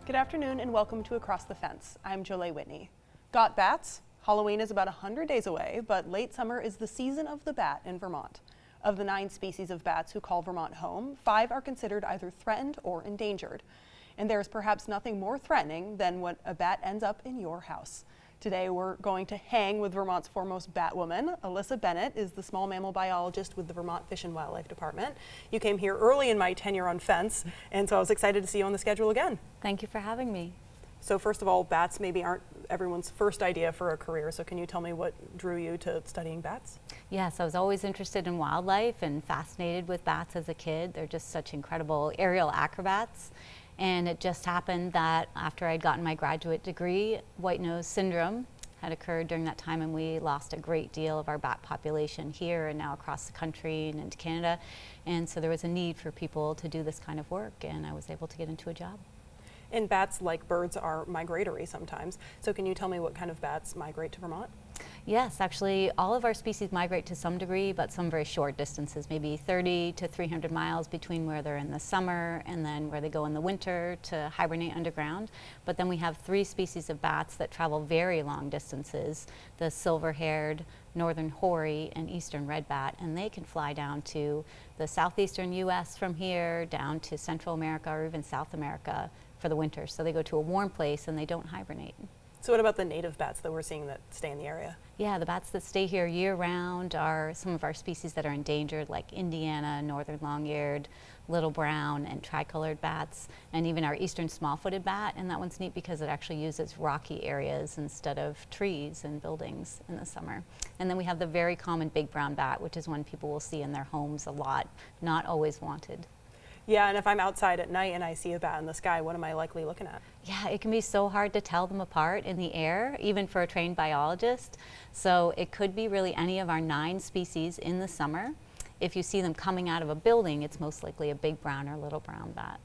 Good afternoon and welcome to Across the Fence. I'm Jolie Whitney. Got bats? Halloween is about 100 days away, but late summer is the season of the bat in Vermont. Of the 9 species of bats who call Vermont home, 5 are considered either threatened or endangered. And there's perhaps nothing more threatening than when a bat ends up in your house. Today we're going to hang with Vermont's foremost bat woman. Alyssa Bennett is the small mammal biologist with the Vermont Fish and Wildlife Department. You came here early in my tenure on Fence, and so I was excited to see you on the schedule again. Thank you for having me. So first of all, bats maybe aren't everyone's first idea for a career, so can you tell me what drew you to studying bats? Yes, I was always interested in wildlife and fascinated with bats as a kid. They're just such incredible aerial acrobats. And it just happened that after I'd gotten my graduate degree, white nose syndrome had occurred during that time, and we lost a great deal of our bat population here and now across the country and into Canada. And so there was a need for people to do this kind of work, and I was able to get into a job. And bats, like birds, are migratory sometimes. So can you tell me what kind of bats migrate to Vermont? Yes, actually all of our species migrate to some degree, but some very short distances, maybe 30 to 300 miles between where they're in the summer and then where they go in the winter to hibernate underground. But then we have 3 species of bats that travel very long distances, the silver-haired, northern hoary, and eastern red bat, and they can fly down to the southeastern US from here, down to Central America or even South America for the winter. So they go to a warm place and they don't hibernate. So what about the native bats that we're seeing that stay in the area? Yeah, the bats that stay here year-round are some of our species that are endangered, like Indiana, northern long-eared, little brown, and tricolored bats, and even our eastern small-footed bat. And that one's neat because it actually uses rocky areas instead of trees and buildings in the summer. And then we have the very common big brown bat, which is one people will see in their homes a lot, not always wanted. Yeah, and if I'm outside at night and I see a bat in the sky, what am I likely looking at? Yeah, it can be so hard to tell them apart in the air, even for a trained biologist. So it could be really any of our 9 species in the summer. If you see them coming out of a building, it's most likely a big brown or little brown bat.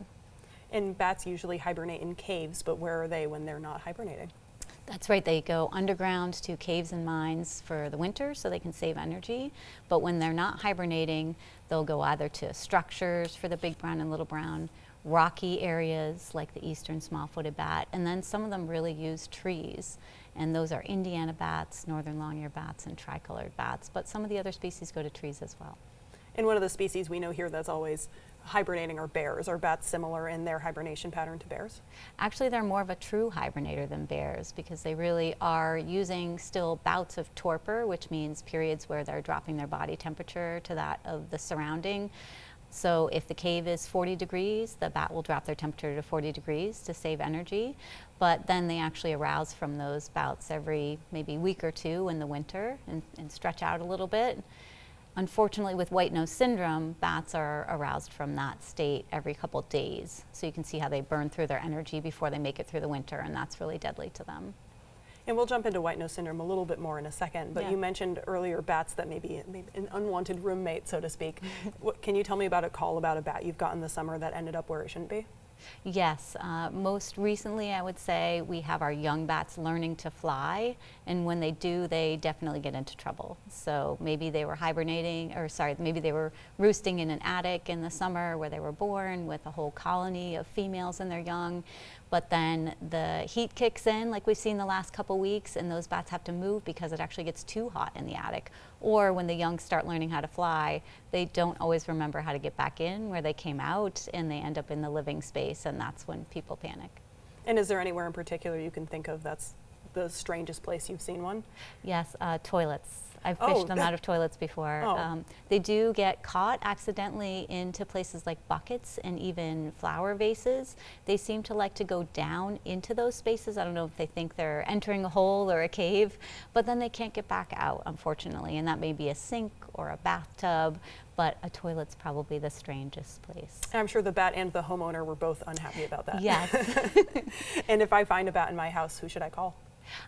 And bats usually hibernate in caves, but where are they when they're not hibernating? That's right, they go underground to caves and mines for the winter so they can save energy. But when they're not hibernating, they'll go either to structures for the big brown and little brown, rocky areas like the eastern small-footed bat, and then some of them really use trees. And those are Indiana bats, northern long-eared bats, and tricolored bats. But some of the other species go to trees as well. And one of the species we know here that's always hibernating are bears. Are bats similar in their hibernation pattern to bears? Actually, they're more of a true hibernator than bears because they really are using still bouts of torpor, which means periods where they're dropping their body temperature to that of the surrounding. So if the cave is 40 degrees, the bat will drop their temperature to 40 degrees to save energy. But then they actually arouse from those bouts every maybe week or 2 in the winter and stretch out a little bit. Unfortunately, with white nose syndrome, bats are aroused from that state every couple days. So you can see how they burn through their energy before they make it through the winter, and that's really deadly to them. And we'll jump into white nose syndrome a little bit more in a second, but Yeah. you mentioned earlier bats that may be an unwanted roommate, so to speak. Can you tell me about a call about a bat you've gotten this summer that ended up where it shouldn't be? Yes, most recently I would say we have our young bats learning to fly, and when they do, they definitely get into trouble. So maybe they were maybe they were roosting in an attic in the summer where they were born with a whole colony of females and their young, but then the heat kicks in like we've seen the last couple weeks, and those bats have to move because it actually gets too hot in the attic. Or when the young start learning how to fly, they don't always remember how to get back in where they came out, and they end up in the living space, and that's when people panic. And is there anywhere in particular you can think of that's the strangest place you've seen one? Yes, toilets. I've fished them out of toilets before. Oh. They do get caught accidentally into places like buckets and even flower vases. They seem to like to go down into those spaces. I don't know if they think they're entering a hole or a cave, but then they can't get back out, unfortunately. And that may be a sink or a bathtub, but a toilet's probably the strangest place. I'm sure the bat and the homeowner were both unhappy about that. Yes. And if I find a bat in my house, who should I call?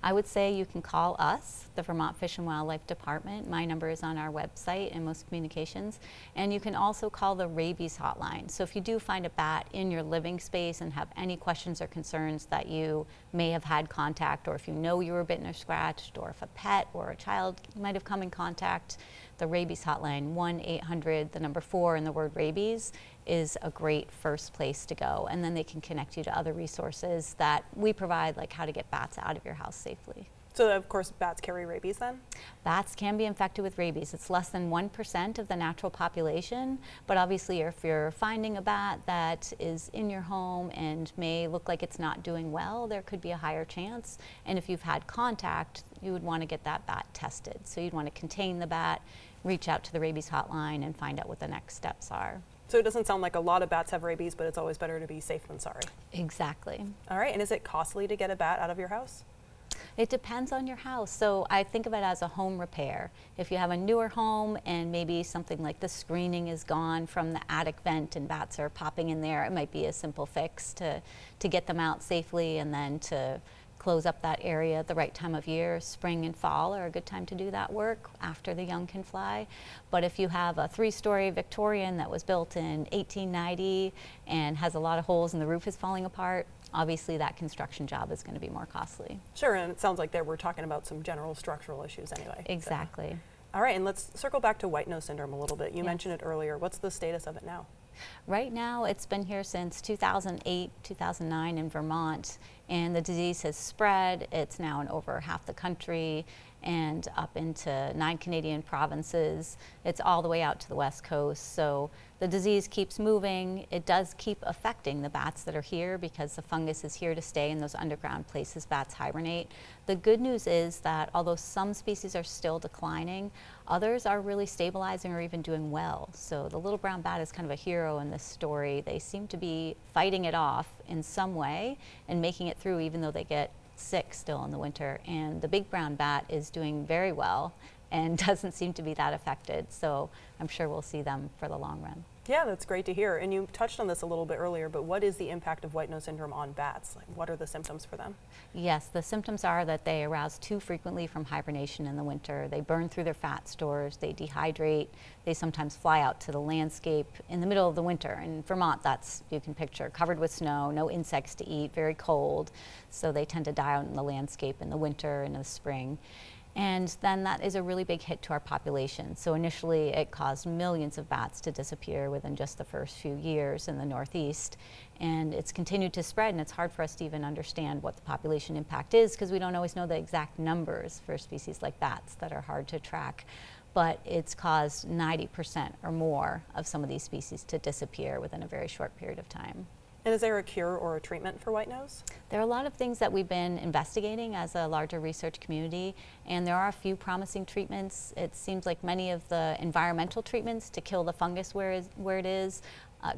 I would say you can call us, the Vermont Fish and Wildlife Department. My number is on our website and most communications. And you can also call the rabies hotline. So if you do find a bat in your living space and have any questions or concerns that you may have had contact, or if you know you were bitten or scratched, or if a pet or a child might have come in contact, the rabies hotline, 1-800, the number 4 and the word rabies, is a great first place to go. And then they can connect you to other resources that we provide, like how to get bats out of your house safely. So of course bats carry rabies then? Bats can be infected with rabies. It's less than 1% of the natural population, but obviously if you're finding a bat that is in your home and may look like it's not doing well, there could be a higher chance. And if you've had contact, you would want to get that bat tested. So you'd want to contain the bat, reach out to the rabies hotline and find out what the next steps are. So it doesn't sound like a lot of bats have rabies, but it's always better to be safe than sorry. Exactly. All right, and is it costly to get a bat out of your house? It depends on your house. So I think of it as a home repair. If you have a newer home and maybe something like the screening is gone from the attic vent and bats are popping in there, it might be a simple fix to get them out safely, and then to close up that area at the right time of year. Spring and fall are a good time to do that work after the young can fly. But if you have a 3-story Victorian that was built in 1890 and has a lot of holes and the roof is falling apart, obviously that construction job is going to be more costly. Sure, and it sounds like we're talking about some general structural issues anyway. Exactly. So. All right, and let's circle back to white-nose syndrome a little bit. You Yes. mentioned it earlier. What's the status of it now? Right now, it's been here since 2008, 2009 in Vermont, and the disease has spread. It's now in over half the country and up into 9 Canadian provinces. It's all the way out to the West Coast. So the disease keeps moving. It does keep affecting the bats that are here because the fungus is here to stay in those underground places bats hibernate. The good news is that although some species are still declining, others are really stabilizing or even doing well. So the little brown bat is kind of a hero in this story. They seem to be fighting it off in some way and making it through even though they get sick still in the winter. And the big brown bat is doing very well and doesn't seem to be that affected. So I'm sure we'll see them for the long run. Yeah, that's great to hear. And you touched on this a little bit earlier, but what is the impact of white-nose syndrome on bats? Like, what are the symptoms for them? Yes, the symptoms are that they arouse too frequently from hibernation in the winter. They burn through their fat stores, they dehydrate, they sometimes fly out to the landscape in the middle of the winter. In Vermont, that's, you can picture, covered with snow, no insects to eat, very cold. So they tend to die out in the landscape in the winter and in the spring. And then that is a really big hit to our population. So initially it caused millions of bats to disappear within just the first few years in the Northeast. And it's continued to spread, and it's hard for us to even understand what the population impact is because we don't always know the exact numbers for species like bats that are hard to track. But it's caused 90% or more of some of these species to disappear within a very short period of time. And is there a cure or a treatment for white nose? There are a lot of things that we've been investigating as a larger research community, and there are a few promising treatments. It seems like many of the environmental treatments to kill the fungus where it is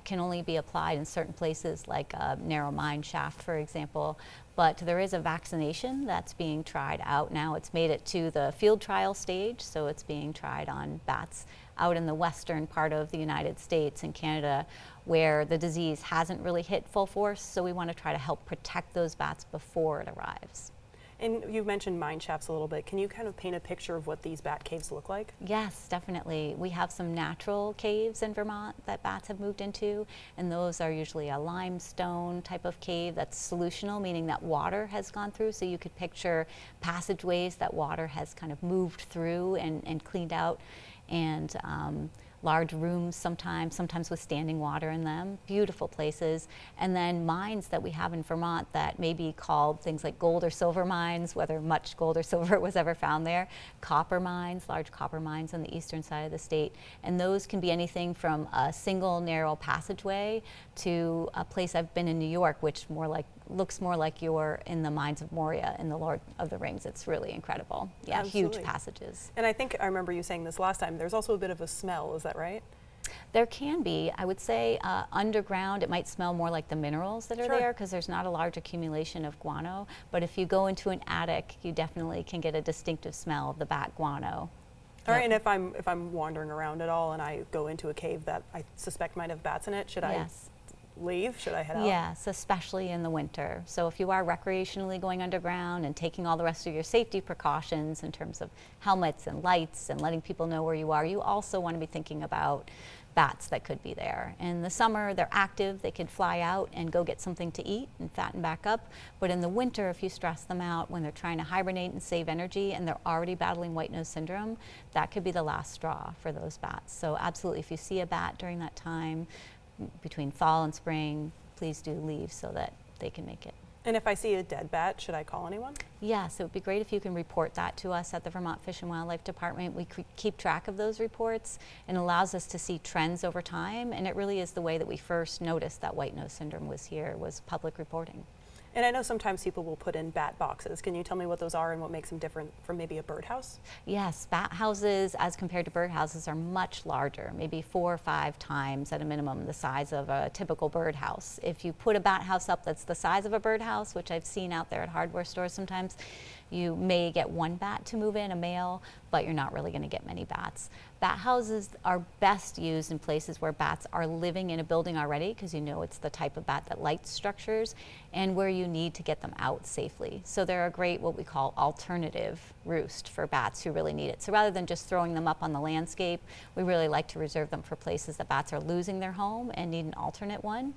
can only be applied in certain places, like a narrow mine shaft, for example. But there is a vaccination that's being tried out now. It's made it to the field trial stage, so it's being tried on bats out in the western part of the United States and Canada, where the disease hasn't really hit full force. So we want to try to help protect those bats before it arrives. And you mentioned mine shafts a little bit. Can you kind of paint a picture of what these bat caves look like? Yes, definitely. We have some natural caves in Vermont that bats have moved into, and those are usually a limestone type of cave that's solutional, meaning that water has gone through. So you could picture passageways that water has kind of moved through and cleaned out, and large rooms sometimes with standing water in them, beautiful places. And then mines that we have in Vermont that may be called things like gold or silver mines, whether much gold or silver was ever found there. Copper mines, large copper mines on the eastern side of the state. And those can be anything from a single narrow passageway to a place I've been in New York, which looks more like you're in the mines of Moria in the Lord of the Rings. It's really incredible. Yeah, Absolutely. Huge passages. And I think I remember you saying this last time, there's also a bit of a smell, is that right? There can be. I would say underground it might smell more like the minerals that are Sure. there because there's not a large accumulation of guano. But if you go into an attic, you definitely can get a distinctive smell of the bat guano. All right, and if I'm wandering around at all and I go into a cave that I suspect might have bats in it, should Yes. I leave? Should I head out? Yes, especially in the winter. So if you are recreationally going underground and taking all the rest of your safety precautions in terms of helmets and lights and letting people know where you are, you also want to be thinking about bats that could be there. In the summer, they're active, they could fly out and go get something to eat and fatten back up. But in the winter, if you stress them out when they're trying to hibernate and save energy and they're already battling white nose syndrome, that could be the last straw for those bats. So absolutely, if you see a bat during that time between fall and spring, please do leave so that they can make it. And if I see a dead bat, should I call anyone? Yes, it would be great if you can report that to us at the Vermont Fish and Wildlife Department. We keep track of those reports and allows us to see trends over time, and it really is the way that we first noticed that white nose syndrome was here, was public reporting. And I know sometimes people will put in bat boxes. Can you tell me what those are and what makes them different from maybe a birdhouse? Yes, bat houses as compared to bird houses are much larger, maybe 4 or 5 times at a minimum the size of a typical birdhouse. If you put a bat house up that's the size of a birdhouse, which I've seen out there at hardware stores sometimes, you may get one bat to move in, a male, but you're not really going to get many bats. Bat houses are best used in places where bats are living in a building already, because you know it's the type of bat that likes structures, and where you need to get them out safely. So they're a great, what we call, alternative roost for bats who really need it. So rather than just throwing them up on the landscape, we really like to reserve them for places that bats are losing their home and need an alternate one.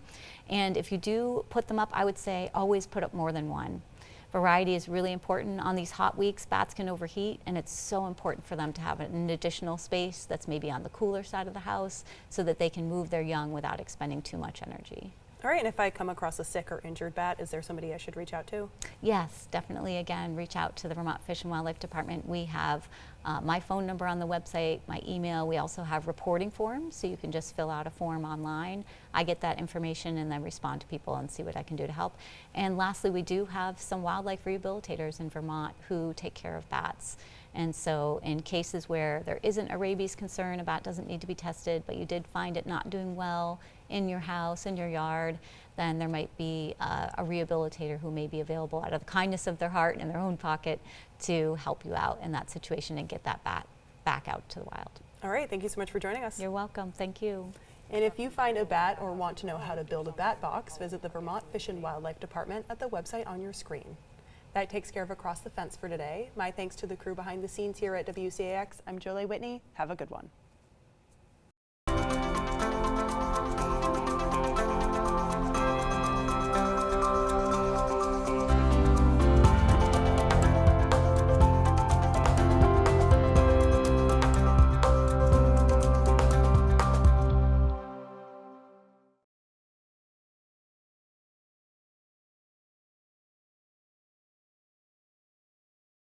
And if you do put them up, I would say always put up more than one. Variety is really important. On these hot weeks, bats can overheat, and it's so important for them to have an additional space that's maybe on the cooler side of the house so that they can move their young without expending too much energy. All right, and if I come across a sick or injured bat, is there somebody I should reach out to? Yes, definitely. Again, reach out to the Vermont Fish and Wildlife Department. We have my phone number on the website, my email. We also have reporting forms, so you can just fill out a form online. I get that information and then respond to people and see what I can do to help. And lastly, we do have some wildlife rehabilitators in Vermont who take care of bats. And so in cases where there isn't a rabies concern, a bat doesn't need to be tested, but you did find it not doing well in your house, in your yard, then there might be a rehabilitator who may be available out of the kindness of their heart and in their own pocket to help you out in that situation and get that bat back out to the wild. All right, thank you so much for joining us. You're welcome, thank you. And if you find a bat or want to know how to build a bat box, visit the Vermont Fish and Wildlife Department at the website on your screen. That takes care of Across the Fence for today. My thanks to the crew behind the scenes here at WCAX. I'm Jolie Whitney. Have a good one.